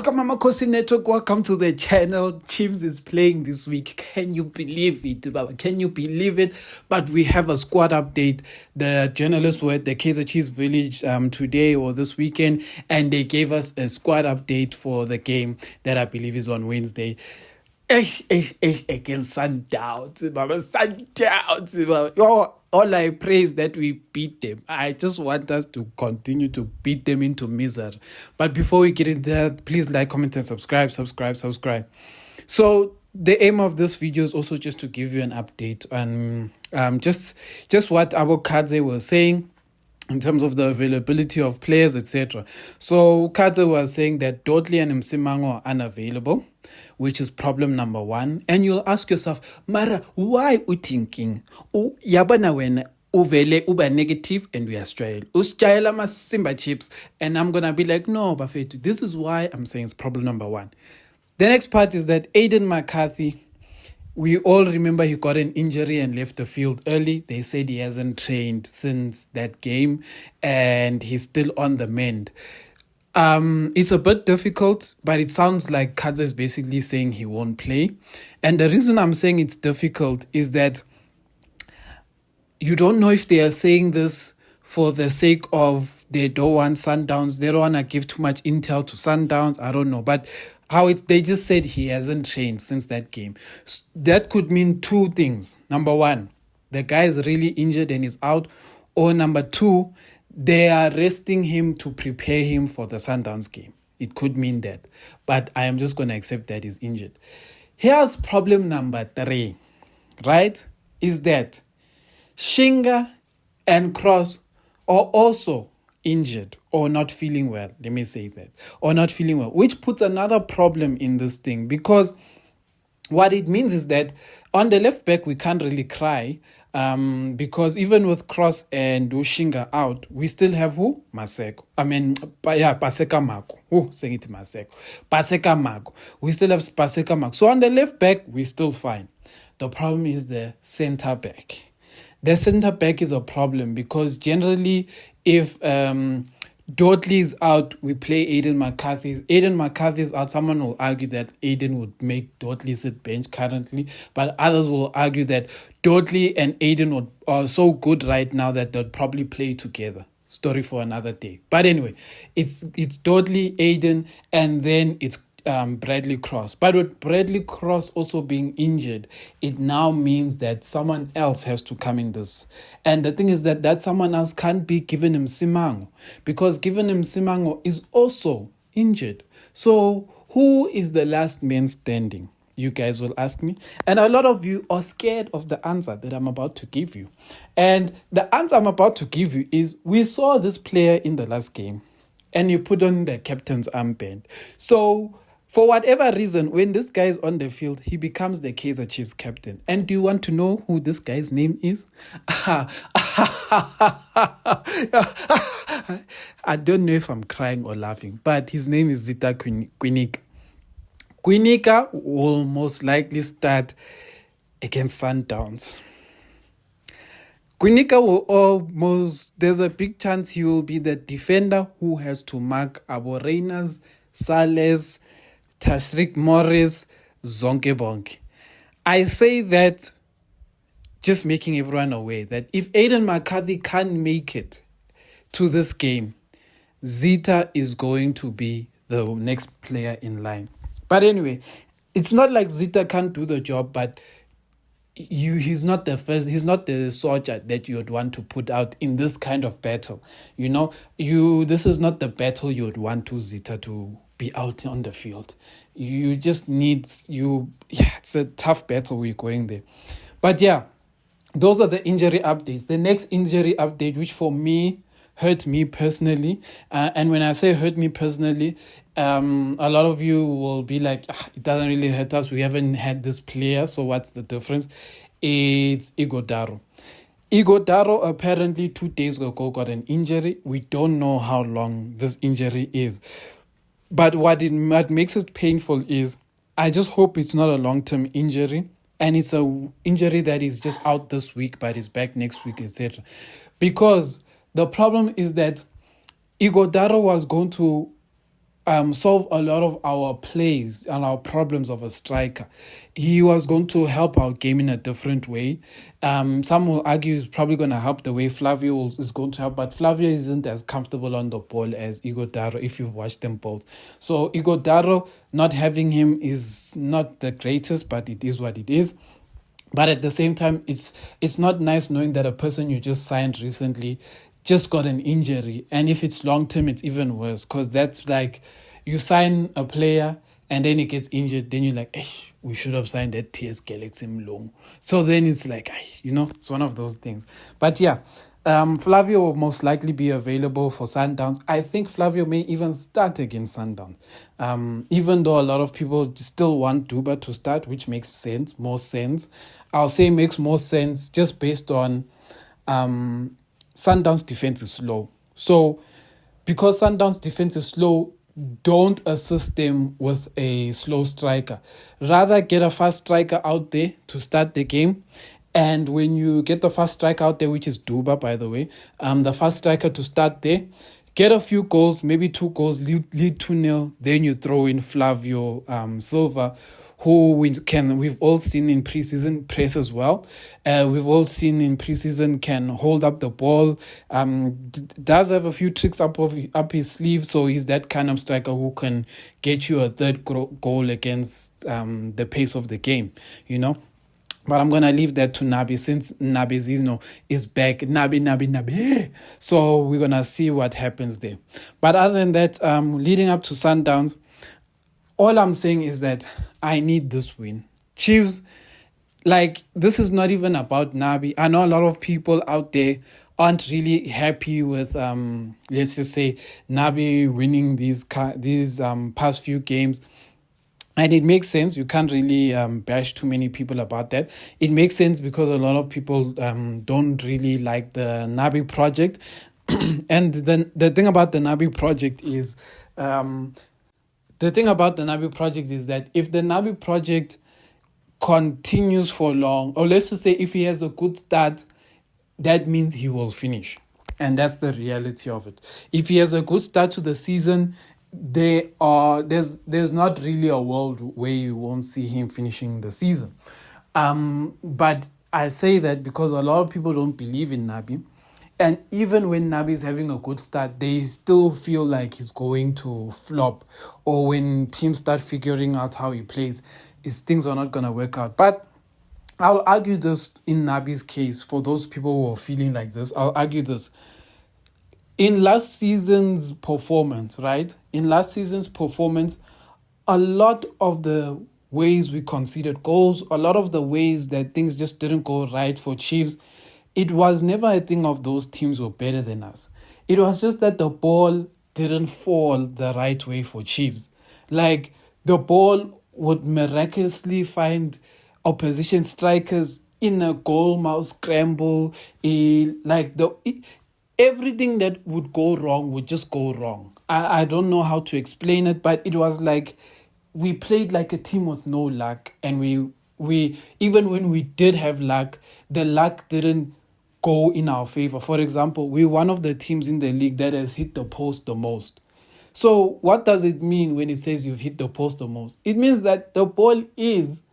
Welcome, Amakhosi Network. Welcome to the channel. Chiefs is playing this week. Can you believe it, Baba? Can you believe it? But we have a squad update. The journalists were at the Kaizer Chiefs village today or this weekend, and they gave us a squad update for the game that I believe is on Wednesday. Against Sundowns, Baba. Sundowns, Baba. Oh, all I pray is that we beat them. I just want us to continue to beat them into misery. But before we get into that, please like, comment, and subscribe. So the aim of this video is also just to give you an update on just what Amakhosi was saying in terms of the availability of players, etc. So Kaizer was saying that Dudley and Msimango are unavailable, which is problem number one. And you'll ask yourself, Mara, why you thinking? Yabana when uvele uba negative and we are straight. Usjaila mas Simba chips. And I'm gonna be like, no, Bafetu, this is why I'm saying it's problem number one. The next part is that Aiden McCarthy, we all remember he got an injury and left the field early. They said he hasn't trained since that game and he's still on the mend. It's a bit difficult, but it sounds like Kaizer is basically saying he won't play. And the reason I'm saying it's difficult is that you don't know if they are saying this for the sake of they don't want Sundowns. They don't want to give too much intel to Sundowns. I don't know. But they just said he hasn't trained since that game. That could mean two things. Number one, the guy is really injured and is out. Or number two, they are resting him to prepare him for the Sundowns game. It could mean that. But I am just going to accept that he's injured. Here's problem number three, right? Is that Shinga and Cross are also injured or not feeling well. Let me say that. Or not feeling well, which puts another problem in this thing, because what it means is that on the left back, we can't really cry because even with Cross and Shinga out, we still have who? Maseko. Paseka Mako. Saying it Maseko. Paseka Mako. We still have Paseka Mako. So on the left back, we're still fine. The problem is the center back. The center back is a problem because generally if Dudley is out, we play Aiden McCarthy. Aiden McCarthy is out. Someone will argue that Aiden would make Dudley sit bench currently, but others will argue that Dudley and Aiden are so good right now that they'll probably play together. Story for another day. But anyway, it's Dudley, Aiden, and then it's Bradley Cross. But with Bradley Cross also being injured, it now means that someone else has to come in this. And the thing is that someone else can't be Given Msimango, because Given Msimango is also injured. So who is the last man standing? You guys will ask me. And a lot of you are scared of the answer that I'm about to give you. And the answer I'm about to give you is, we saw this player in the last game and you put on the captain's armband. So for whatever reason, when this guy is on the field, he becomes the Kaizer Chiefs captain. And do you want to know who this guy's name is? I don't know if I'm crying or laughing, but his name is Zita Quinika. Quinika will most likely start against Sundowns. Quinika there's a big chance he will be the defender who has to mark Aboreinas, Sales, Tashrik Morris, Zonke Bonke. I say that just making everyone aware that if Aiden McCarthy can't make it to this game, Zita is going to be the next player in line. But anyway, it's not like Zita can't do the job, but he's not the soldier that you would want to put out in this kind of battle. This is not the battle you would want Zita to be out on the field. You just need it's a tough battle we're going there. But yeah, those are the injury updates. The next injury update, which for me hurt me personally, and when I say hurt me personally, a lot of you will be like, it doesn't really hurt us, we haven't had this player, so what's the difference? It's Ighodaro. Ighodaro apparently 2 days ago got an injury. We don't know how long this injury is. But what makes it painful is, I just hope it's not a long-term injury and it's an injury that is just out this week but is back next week, etc. Because the problem is that Ighodaro was going to solve a lot of our plays and our problems of a striker. He was going to help our game in a different way. Some will argue he's probably going to help the way Flavio is going to help, but Flavio isn't as comfortable on the ball as Ighodaro if you've watched them both. So Ighodaro, not having him is not the greatest, but it is what it is. But at the same time, it's not nice knowing that a person you just signed recently just got an injury. And if it's long term, it's even worse, because that's like you sign a player and then he gets injured. Then you're like, we should have signed that TS Galaxy long. So then it's like, it's one of those things. But yeah, Flavio will most likely be available for Sundowns. I think Flavio may even start against Sundowns. Even though a lot of people still want Duba to start, which makes more sense. I'll say makes more sense just based on Sundowns' defense is slow. So because Sundowns' defense is slow, don't assist them with a slow striker. Rather get a fast striker out there to start the game. And when you get the fast striker out there, which is Duba, by the way, the fast striker to start there, get a few goals, maybe 2 goals, lead 2-0. Then you throw in Flavio Silva, who we've all seen in preseason press as well. We've all seen in preseason can hold up the ball. Does have a few tricks up his sleeve, so he's that kind of striker who can get you a third goal against the pace of the game, But I'm going to leave that to Nabi, since Nabi Zizno is back. Nabi. So we're going to see what happens there. But other than that, leading up to Sundowns, all I'm saying is that I need this win. Chiefs, this is not even about Nabi. I know a lot of people out there aren't really happy with, let's just say, Nabi winning these past few games. And it makes sense. You can't really bash too many people about that. It makes sense because a lot of people don't really like the Nabi project. And then the thing about the Nabi project is... that if the Nabi project continues for long, or let's just say if he has a good start, that means he will finish. And that's the reality of it. If he has a good start to the season, there's not really a world where you won't see him finishing the season. But I say that because a lot of people don't believe in Nabi. And even when Nabi is having a good start, they still feel like he's going to flop. Or when teams start figuring out how he plays, things are not going to work out. But I'll argue this in Nabi's case, for those people who are feeling like this. I'll argue this. In last season's performance, right? A lot of the ways we conceded goals, a lot of the ways that things just didn't go right for Chiefs, it was never a thing of those teams were better than us. It was just that the ball didn't fall the right way for Chiefs. The ball would miraculously find opposition strikers in a goal mouth scramble. Everything that would go wrong would just go wrong. I don't know how to explain it, but it was like we played like a team with no luck, and we even when we did have luck, the luck didn't go in our favor. For example, we're one of the teams in the league that has hit the post the most. So what does it mean when it says you've hit the post the most? It means that the ball is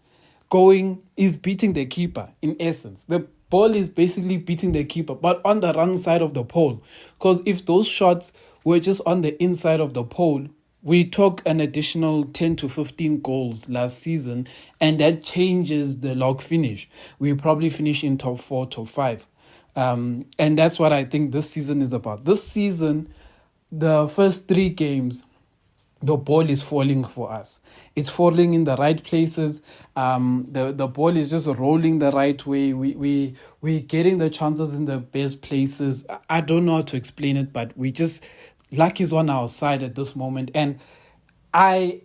beating the keeper, in essence. The ball is basically beating the keeper, but on the wrong side of the pole. Because if those shots were just on the inside of the pole, we took an additional 10 to 15 goals last season, and that changes the log finish. We probably finish in top 4, top 5. And that's what I think this season is about. This season, the first 3 games, the ball is falling for us. It's falling in the right places. The ball is just rolling the right way. We're getting the chances in the best places. I don't know how to explain it, but luck is on our side at this moment. And I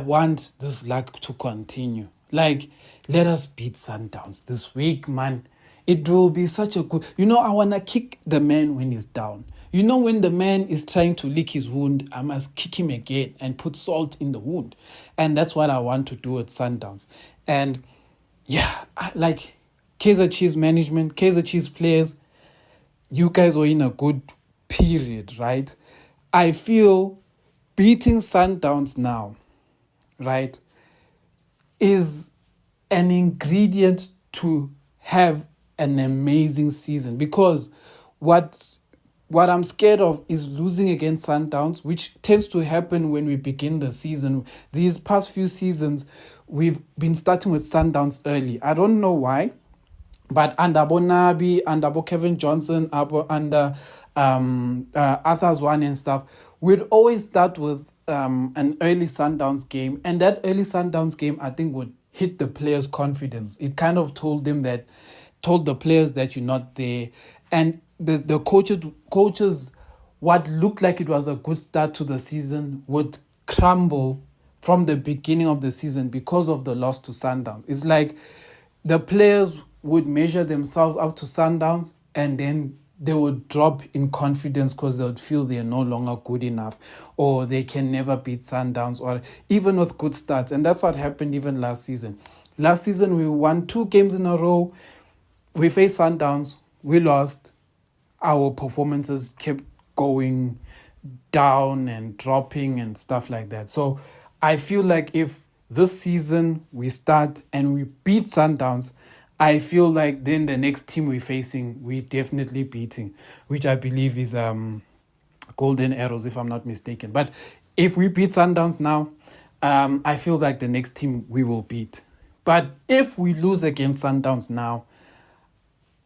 want this luck to continue. Let us beat Sundowns this week, man. It will be such a good... I want to kick the man when he's down. When the man is trying to lick his wound, I must kick him again and put salt in the wound. And that's what I want to do at Sundowns. And yeah, Kaizer Chiefs management, Kaizer Chiefs players, you guys are in a good period, right? I feel beating Sundowns now, right, is an ingredient to have an amazing season. Because what I'm scared of is losing against Sundowns, which tends to happen when we begin the season. These past few seasons, we've been starting with Sundowns early. I don't know why, but under Bonabi, under Kevin Johnson, under Arthur Zwan and stuff, we'd always start with an early Sundowns game. And that early Sundowns game, I think, would hit the players' confidence. It kind of told the players that you're not there. And the coaches, what looked like it was a good start to the season would crumble from the beginning of the season because of the loss to Sundowns. It's like the players would measure themselves up to Sundowns, and then they would drop in confidence because they would feel they're no longer good enough, or they can never beat Sundowns, or even with good starts. And that's what happened even last season. Last season, we won 2 games in a row. We faced Sundowns. We lost. Our performances kept going down and dropping and stuff like that. So I feel like if this season we start and we beat Sundowns, I feel like then the next team we're facing, we're definitely beating, which I believe is Golden Arrows, if I'm not mistaken. But if we beat Sundowns now, I feel like the next team we will beat. But if we lose against Sundowns now,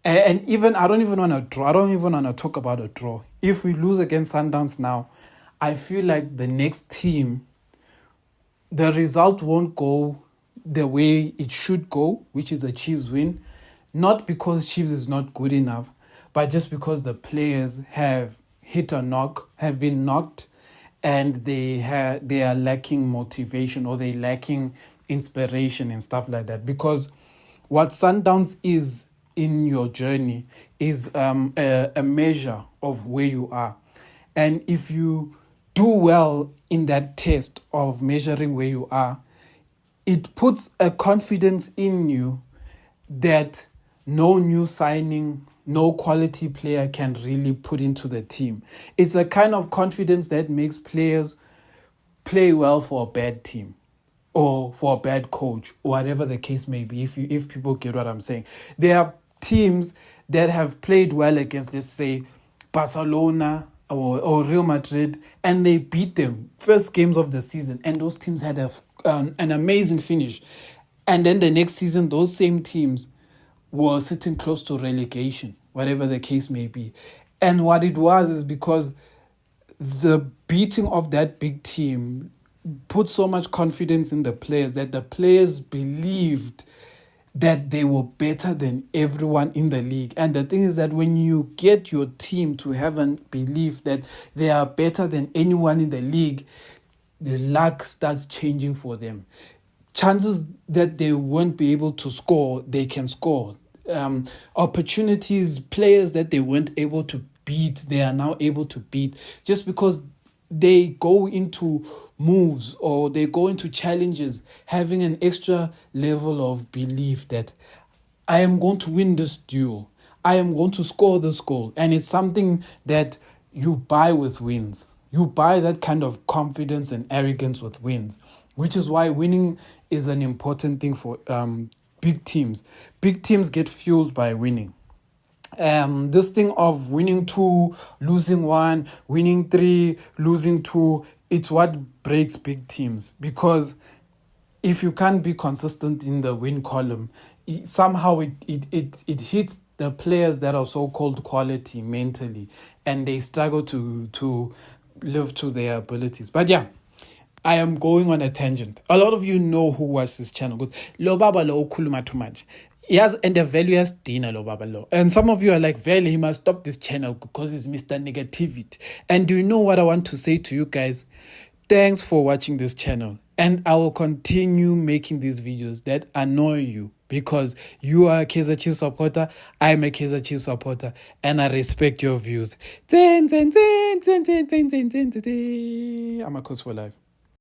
and even I don't even want to draw. I don't even want to talk about a draw. If we lose against Sundowns now, I feel like the next team, the result won't go the way it should go, which is the Chiefs win. Not because Chiefs is not good enough, but just because the players have have been knocked, and they are lacking motivation, or they're lacking inspiration and stuff like that. Because what Sundowns is in your journey is a measure of where you are. And if you do well in that test of measuring where you are, it puts a confidence in you that no new signing, no quality player can really put into the team. It's a kind of confidence that makes players play well for a bad team, or for a bad coach, or whatever the case may be, if people get what I'm saying. There are teams that have played well against, let's say, Barcelona or Real Madrid, and they beat them first games of the season, and those teams had an amazing finish. And then the next season, those same teams were sitting close to relegation, whatever the case may be. And what it was is because the beating of that big team put so much confidence in the players that the players believed that they were better than everyone in the league. And the thing is that when you get your team to have a belief that they are better than anyone in the league, the luck starts changing for them. Chances that they won't be able to score, they can score. Opportunities, players that they weren't able to beat, they are now able to beat, just because they go into moves or they go into challenges having an extra level of belief that I am going to win this duel, I am going to score this goal. And it's something that you buy with wins. You buy that kind of confidence and arrogance with wins, which is why winning is an important thing for big teams. Big teams get fueled by winning. This thing of winning 2, losing 1, winning 3, losing 2, it's what breaks big teams. Because if you can't be consistent in the win column, somehow it hits the players that are so-called quality mentally, and they struggle to live to their abilities. But yeah, I am going on a tangent. A lot of you know who watch this channel. Good. Lo baba lo ukhuluma too much. Yes, and the value has dinner, lo baba lo. And some of you are like, Vele, he must stop this channel because it's Mr. Negativity. And do you know what I want to say to you guys? Thanks for watching this channel. And I will continue making these videos that annoy you, because you are a Kaizer Chiefs supporter, I'm a Kaizer Chiefs supporter, and I respect your views. Amakhosi for life.